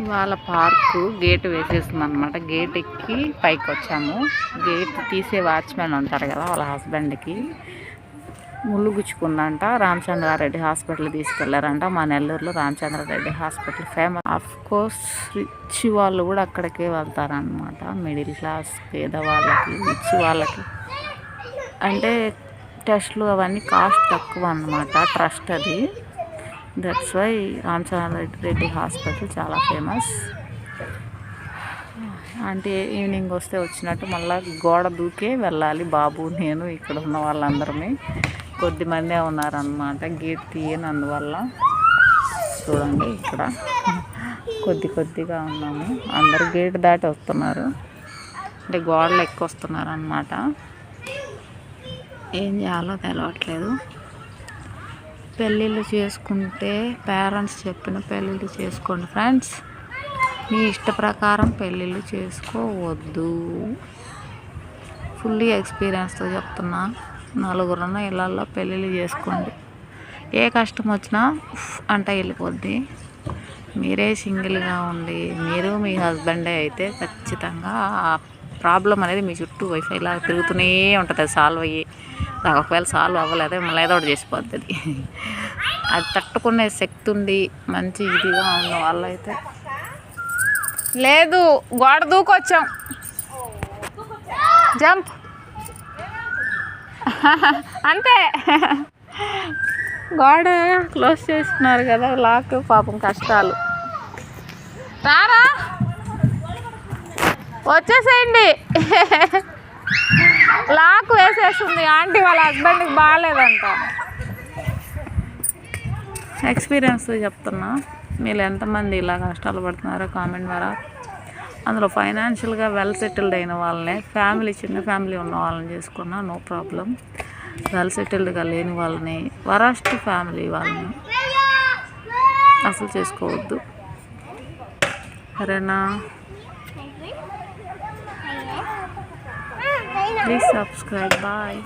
ఇవాళ park gate వేసేస్తుంది అనమాట. గేట్ ఎక్కి పైకి వచ్చాము. గేట్ తీసే వాచ్మెన్ ఉంటారు కదా, వాళ్ళ హస్బెండ్కి ముళ్ళు గుచ్చుకుందంట. రామచంద్రారెడ్డి హాస్పిటల్ తీసుకెళ్లారంట. మా నెల్లూరులో Ramachandra Reddy hospital famous. Of course rich వాళ్ళు కూడా అక్కడికే వెళ్తారనమాట. మిడిల్ క్లాస్ పేదవాళ్ళకి, రిచ్ వాళ్ళకి అంటే టెస్ట్లు అవన్నీ కాస్ట్ తక్కువ అన్నమాట. ట్రస్ట్ అది. దట్స్ వై రామచంద్రారెడ్డి హాస్పిటల్ చాలా ఫేమస్. అంటే ఈవినింగ్ వస్తే వచ్చినట్టు మళ్ళీ గోడ దూకే వెళ్ళాలి బాబు, నేను, ఇక్కడ ఉన్న వాళ్ళందరమే. కొద్దిమందే ఉన్నారనమాట గేట్ తీయనందువల్ల. చూడండి ఇక్కడ కొద్దిగా ఉన్నాము. అందరూ గేట్ దాటి వస్తున్నారు, అంటే గోడలు ఎక్కువ వస్తున్నారు అన్నమాట. ఏం చేయాలో తెలవట్లేదు. పెళ్ళిళ్ళు చేసుకుంటే పేరెంట్స్ చెప్పిన పెళ్ళిళ్ళు చేసుకోండి ఫ్రెండ్స్. మీ ఇష్ట ప్రకారం పెళ్ళిళ్ళు చేసుకోవద్దు. ఫుల్లీ ఎక్స్పీరియన్స్తో చెప్తున్నా. నలుగురున్న ఇళ్ళల్లో పెళ్ళిళ్ళు చేసుకోండి. ఏ కష్టం వచ్చినా అంట వెళ్ళిపోద్ది. మీరే సింగిల్గా ఉండి మీరు మీ హస్బెండే అయితే ఖచ్చితంగా ఆ ప్రాబ్లం అనేది మీ చుట్టూ వైఫై లాగా తిరుగుతూనే ఉంటుంది. అది సాల్వ్ అయ్యి ఒకవేళ సాల్వ్ అవ్వలేదే మళ్ళీ ఏదో ఒకటి చేసిపోతుంది. అది తట్టుకునే శక్తి ఉండి మంచి ఇదిగా ఉన్న వాళ్ళైతే లేదు. గోడ దూకొచ్చాం, జంప్ అంతే. గోడ క్లోజ్ చేస్తున్నారు కదా, లాక్. పాపం కష్టాలు. రారా వచ్చేసేయండి. లాక్ వేసేస్తుంది. ఆంటీ వాళ్ళ హస్బెండ్కి బాగాలేదంట. ఎక్స్పీరియన్స్ చెప్తున్నా. మీరు ఎంతమంది ఇలా కష్టాలు పడుతున్నారో కామెంట్ ద్వారా. అందులో ఫైనాన్షియల్గా వెల్ సెటిల్డ్ అయిన వాళ్ళనే, ఫ్యామిలీ చిన్న ఫ్యామిలీ ఉన్న వాళ్ళని చేసుకున్నా నో ప్రాబ్లం. వెల్ సెటిల్డ్గా లేని వాళ్ళని, వరస్ట్ ఫ్యామిలీ వాళ్ళని అసలు చేసుకోవద్దు. సరేనా? Please subscribe. బాయ్.